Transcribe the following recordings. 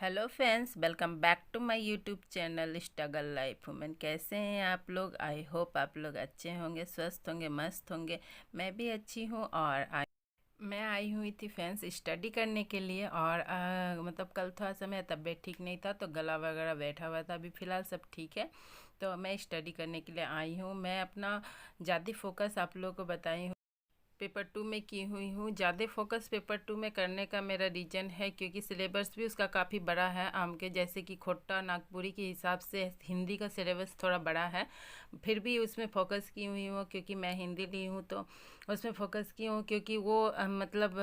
Hello friends, welcome back to my YouTube channel struggle life women. कैसे हैं आप लोग? आई होप आप लोग अच्छे होंगे, स्वस्थ होंगे, मस्त होंगे। मैं भी अच्छी हूँ। और मैं आई हुई थी फ्रेंड्स स्टडी करने के लिए। और मतलब कल थोड़ा सा मेरा तबीयत ठीक नहीं था तो गला वगैरह बैठा हुआ था। अभी फ़िलहाल सब ठीक है। तो मैं स्टडी करने के लिए आई हूँ। मैं अपना ज़्यादा फोकस आप लोगों को बताई हूँ, पेपर टू में की हुई हूँ। ज़्यादा फोकस पेपर टू में करने का मेरा रीज़न है क्योंकि सिलेबस भी उसका काफ़ी बड़ा है। आम के जैसे कि खोट्टा नागपुरी के हिसाब से हिंदी का सिलेबस थोड़ा बड़ा है। फिर भी उसमें फोकस की हुई हूँ क्योंकि मैं हिंदी ली हूँ, तो उसमें फोकस की हूँ क्योंकि वो मतलब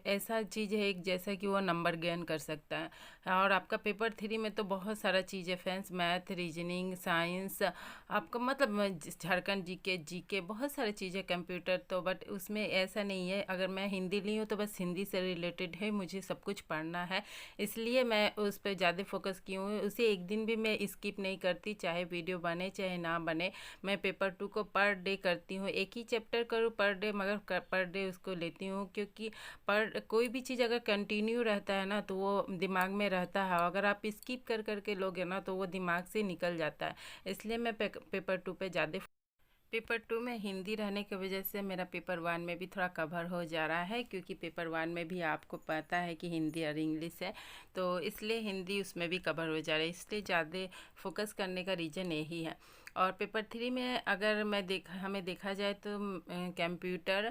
ऐसा चीज़ है एक, जैसा कि वो नंबर गेन कर सकता है। और आपका पेपर थ्री में तो बहुत सारा चीज़ है फ्रेंड्स, मैथ, रीजनिंग, साइंस, आपका मतलब झारखंड जीके बहुत सारी चीज़ें, कंप्यूटर तो। बट उसमें ऐसा नहीं है, अगर मैं हिंदी ली हूँ तो बस हिंदी से रिलेटेड है, मुझे सब कुछ पढ़ना है। इसलिए मैं उस पर ज़्यादा फोकस की हूँ। उसे एक दिन भी मैं स्किप नहीं करती, चाहे वीडियो बने चाहे ना बने। मैं पेपर टू को पर डे करती हूँ, एक ही चैप्टर करूँ पर डे, मगर पर डे उसको लेती हूँ क्योंकि पर कोई भी चीज़ अगर कंटिन्यू रहता है ना तो वो दिमाग में रहता है। अगर आप स्किप कर करके लोगे ना तो वो दिमाग से निकल जाता है। इसलिए मैं पेपर टू पे ज़्यादा, पेपर टू में हिंदी रहने की वजह से मेरा पेपर वन में भी थोड़ा कवर हो जा रहा है क्योंकि पेपर वन में भी आपको पता है कि हिंदी और इंग्लिश है, तो इसलिए हिंदी उसमें भी कवर हो जा रहा है। इसलिए ज़्यादा फोकस करने का रीज़न यही है। और पेपर थ्री में अगर हमें देखा जाए तो कंप्यूटर,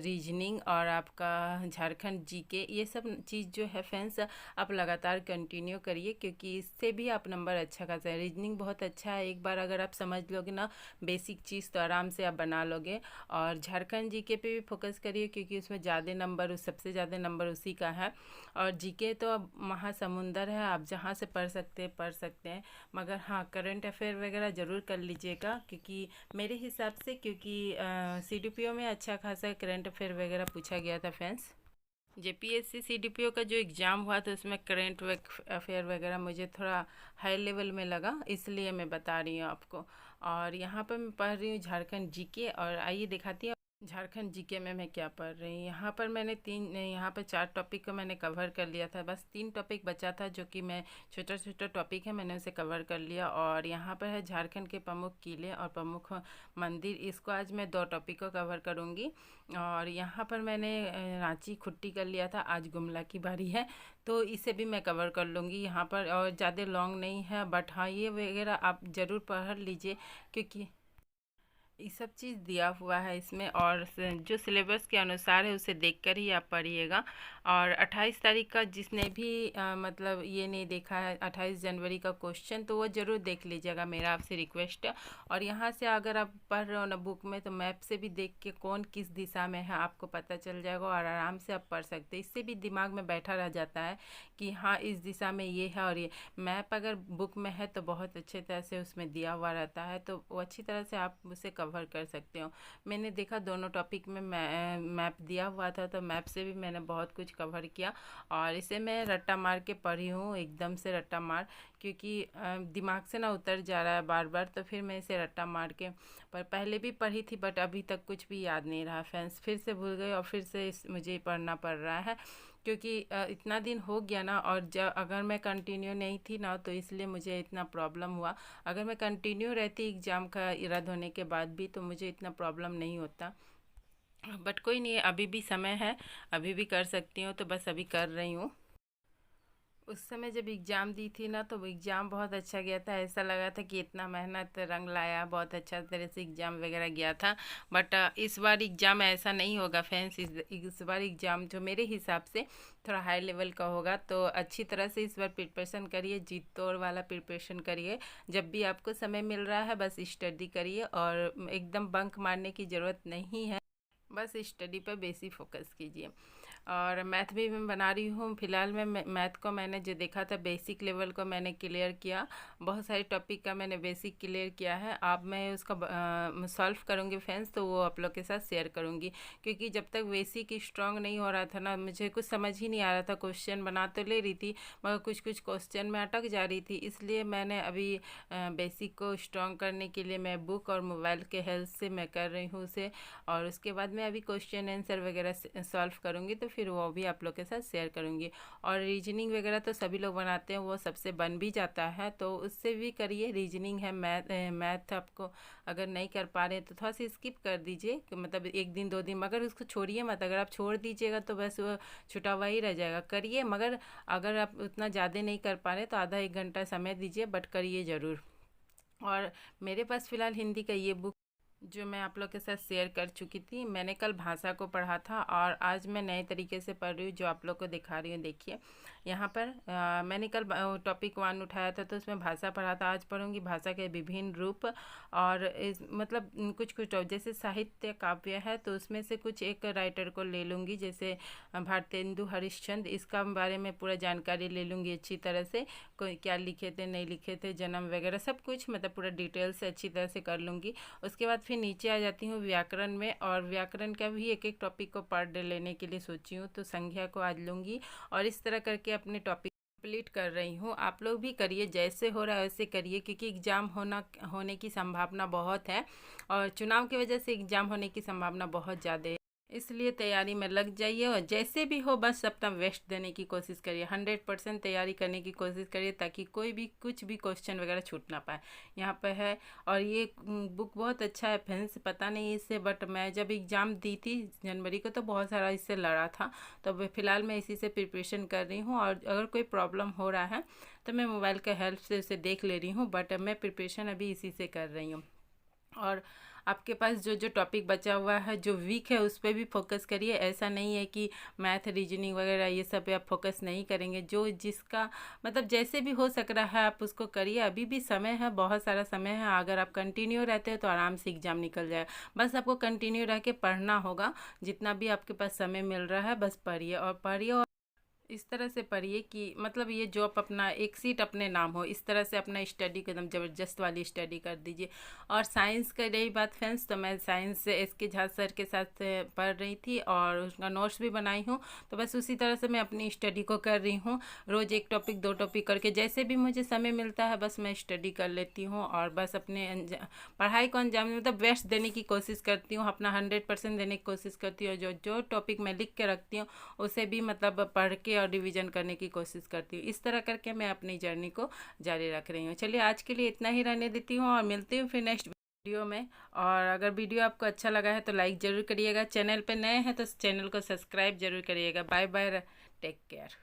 रीजनिंग और आपका झारखंड जीके, ये सब चीज़ जो है फ्रेंड्स आप लगातार कंटिन्यू करिए क्योंकि इससे भी आप नंबर अच्छा खासा है। रीजनिंग बहुत अच्छा है, एक बार अगर आप समझ लोगे ना बेसिक चीज़ तो आराम से आप बना लोगे। और झारखंड जीके पे भी फोकस करिए क्योंकि उसमें ज़्यादा नंबर, सबसे ज़्यादा नंबर उसी का है। और जीके तो अब महासमुंदर है, आप जहाँ से पढ़ सकते हैं। मगर हाँ, करंट अफेयर वगैरह ज़रूर कर लीजिएगा क्योंकि मेरे हिसाब से, क्योंकि सीडीपीओ में अच्छा खासा करंट अफेयर वगैरह पूछा गया था फ्रेंड्स। जेपीएससी सीडीपीओ का जो एग्ज़ाम हुआ तो उसमें करंट अफेयर वगैरह मुझे थोड़ा हाई लेवल में लगा, इसलिए मैं बता रही हूँ आपको। और यहाँ पर मैं पढ़ रही हूँ झारखंड जीके। और आइए दिखाती हूँ झारखंड जीके में मैं क्या पढ़ रही हूँ। यहाँ पर मैंने यहाँ पर चार टॉपिक को मैंने कवर कर लिया था, बस तीन टॉपिक बचा था जो कि मैं, छोटा छोटा टॉपिक है, मैंने उसे कवर कर लिया। और यहाँ पर है झारखंड के प्रमुख किले और प्रमुख मंदिर, इसको आज मैं दो टॉपिक को कवर करूँगी। और यहाँ पर मैंने रांची खुट्टी कर लिया था, आज गुमला की बारी है, तो इसे भी मैं कवर कर लूँगी यहाँ पर। और ज़्यादा लॉन्ग नहीं है, बट हाँ ये वगैरह आप ज़रूर पढ़ लीजिए क्योंकि ये सब चीज़ दिया हुआ है इसमें। और जो सिलेबस के अनुसार है उसे देखकर ही आप पढ़िएगा। और 28 तारीख का जिसने भी मतलब ये नहीं देखा है 28 जनवरी का क्वेश्चन, तो वो ज़रूर देख लीजिएगा, मेरा आपसे रिक्वेस्ट है। और यहाँ से अगर आप पढ़ रहे हो ना बुक में, तो मैप से भी देख के कौन किस दिशा में है आपको पता चल जाएगा और आराम से आप पढ़ सकते हैं। इससे भी दिमाग में बैठा रह जाता है कि हाँ इस दिशा में ये है। और ये मैप अगर बुक में है तो बहुत अच्छे तरह से उसमें दिया हुआ रहता है, तो वो अच्छी तरह से आप उसे कवर कर सकते हो। मैंने देखा दोनों टॉपिक में मैप दिया हुआ था, तो मैप से भी मैंने बहुत कुछ कवर किया। और इसे मैं रट्टा मार के पढ़ी हूँ, एकदम से रट्टा मार, क्योंकि दिमाग से ना उतर जा रहा है बार बार, तो फिर मैं इसे रट्टा मार के, पर पहले भी पढ़ी थी बट अभी तक कुछ भी याद नहीं रहा फ्रेंड्स, फिर से भूल गई और फिर से मुझे पढ़ना पड़ रहा है क्योंकि इतना दिन हो गया ना। और जब अगर मैं कंटिन्यू नहीं थी ना तो इसलिए मुझे इतना प्रॉब्लम हुआ। अगर मैं कंटिन्यू रहती एग्ज़ाम का रद्द होने के बाद भी तो मुझे इतना प्रॉब्लम नहीं होता। बट कोई नहीं, अभी भी समय है, अभी भी कर सकती हूँ, तो बस अभी कर रही हूँ। उस समय जब एग्ज़ाम दी थी ना तो वो एग्ज़ाम बहुत अच्छा गया था, ऐसा लगा था कि इतना मेहनत रंग लाया, बहुत अच्छा तरह से एग्ज़ाम वगैरह गया था। बट इस बार एग्ज़ाम ऐसा नहीं होगा फ्रेंड्स। इस बार एग्ज़ाम जो मेरे हिसाब से थोड़ा हाई लेवल का होगा, तो अच्छी तरह से इस बार प्रिपरेशन करिए, जीत तोड़ वाला प्रिपरेशन करिए। जब भी आपको समय मिल रहा है बस स्टडी करिए और एकदम बंक मारने की ज़रूरत नहीं है, बस स्टडी पर बेसिक फोकस कीजिए। और मैथ भी मैं बना रही हूँ फिलहाल में। मैथ को मैंने जो देखा था बेसिक लेवल को मैंने क्लियर किया, बहुत सारे टॉपिक का मैंने बेसिक क्लियर किया है। अब मैं उसका सॉल्व करूँगी फ्रेंड्स, तो वो आप लोग के साथ शेयर करूँगी क्योंकि जब तक बेसिक स्ट्रांग नहीं हो रहा था ना, मुझे कुछ समझ ही नहीं आ रहा था। क्वेश्चन बना तो ले रही थी मगर कुछ कुछ क्वेश्चन में अटक जा रही थी, इसलिए मैंने अभी बेसिक को स्ट्रांग करने के लिए मैं बुक और मोबाइल के हेल्प से मैं कर रही हूँ उसे। और उसके बाद मैं अभी क्वेश्चन आंसर वगैरह सॉल्व करूँगी, तो फिर वो भी आप लोग के साथ शेयर करूँगी। और रीजनिंग वगैरह तो सभी लोग बनाते हैं, वो सबसे बन भी जाता है, तो उससे भी करिए। रीजनिंग है, मैथ आपको अगर नहीं कर पा रहे हैं तो थोड़ा सा स्किप कर दीजिए, मतलब 1 दिन 2 दिन, मगर उसको छोड़िए मत। अगर आप छोड़ दीजिएगा तो बस वो छुटा हुआ ही रह जाएगा। करिए, मगर अगर आप उतना ज़्यादा नहीं कर पा रहे तो आधा 1 घंटा समय दीजिए, बट करिए ज़रूर। और मेरे पास फ़िलहाल हिंदी का ये बुक जो मैं आप लोग के साथ शेयर कर चुकी थी, मैंने कल भाषा को पढ़ा था और आज मैं नए तरीके से पढ़ रही हूँ, जो आप लोग को दिखा रही हूँ। देखिए यहाँ पर मैंने कल टॉपिक 1 उठाया था, तो उसमें भाषा पढ़ा था। आज पढ़ूंगी भाषा के विभिन्न रूप। और मतलब कुछ कुछ जैसे साहित्य काव्य है तो उसमें से कुछ एक राइटर को ले लूँगी, जैसे भारतेंदु हरिश्चंद्र। इसका बारे में पूरा जानकारी ले लूँगी अच्छी तरह से, कोई क्या लिखे थे, नहीं लिखे थे, जन्म वगैरह सब कुछ, मतलब पूरा डिटेल से अच्छी तरह से कर लूँगी। उसके बाद फिर नीचे आ जाती हूँ व्याकरण में, और व्याकरण का भी एक एक टॉपिक को पर डे लेने के लिए सोची हूँ, तो संज्ञा को आज लूँगी। और इस तरह करके अपने टॉपिक कंप्लीट कर रही हूँ। आप लोग भी करिए, जैसे हो रहा है वैसे करिए, क्योंकि एग्ज़ाम होने की संभावना बहुत है, और चुनाव की वजह से एग्ज़ाम होने की संभावना बहुत ज़्यादा है। इसलिए तैयारी में लग जाइए, और जैसे भी हो बस अपना बेस्ट देने की कोशिश करिए, 100% तैयारी करने की कोशिश करिए, ताकि कोई भी कुछ भी क्वेश्चन वगैरह छूट ना पाए। यहाँ पे है, और ये बुक बहुत अच्छा है फ्रेंड्स, पता नहीं इससे, बट मैं जब एग्ज़ाम दी थी जनवरी को तो बहुत सारा इससे लड़ा था, तो फ़िलहाल मैं इसी से प्रिपरेशन कर रही हूँ। और अगर कोई प्रॉब्लम हो रहा है तो मैं मोबाइल का हेल्प से उसे देख ले रही हूँ, बट मैं प्रिपरेशन अभी इसी से कर रही हूँ। और आपके पास जो जो टॉपिक बचा हुआ है, जो वीक है, उस पर भी फोकस करिए। ऐसा नहीं है कि मैथ रीजनिंग वगैरह ये सब पे आप फोकस नहीं करेंगे, जो जिसका मतलब जैसे भी हो सक रहा है आप उसको करिए। अभी भी समय है, बहुत सारा समय है। अगर आप कंटिन्यू रहते हैं तो आराम से एग्ज़ाम निकल जाएगा। बस आपको कंटिन्यू रह के पढ़ना होगा, जितना भी आपके पास समय मिल रहा है बस पढ़िए और पढ़िए। और इस तरह से पढ़िए कि मतलब ये जॉब अपना एक सीट अपने नाम हो, इस तरह से अपना स्टडी को एकदम ज़बरदस्त वाली स्टडी कर दीजिए। और साइंस का रही बात फ्रेंड्स, तो मैं साइंस से एस के झा सर के साथ पढ़ रही थी और उसका नोट्स भी बनाई हूँ, तो बस उसी तरह से मैं अपनी स्टडी को कर रही हूँ। रोज़ 1 टॉपिक 2 टॉपिक करके जैसे भी मुझे समय मिलता है बस मैं स्टडी कर लेती हूँ, और बस अपने पढ़ाई को अंजाम मतलब बेस्ट देने की कोशिश करती हूँ, अपना 100% देने की कोशिश करती हूँ। जो जो टॉपिक मैं लिख के रखती हूँ उसे भी मतलब पढ़ के और रिवीजन करने की कोशिश करती हूँ। इस तरह करके मैं अपनी जर्नी को जारी रख रही हूँ। चलिए आज के लिए इतना ही रहने देती हूँ, और मिलती हूँ फिर नेक्स्ट वीडियो में। और अगर वीडियो आपको अच्छा लगा है तो लाइक ज़रूर करिएगा, चैनल पे नए हैं तो चैनल को सब्सक्राइब जरूर करिएगा। Bye bye, take care.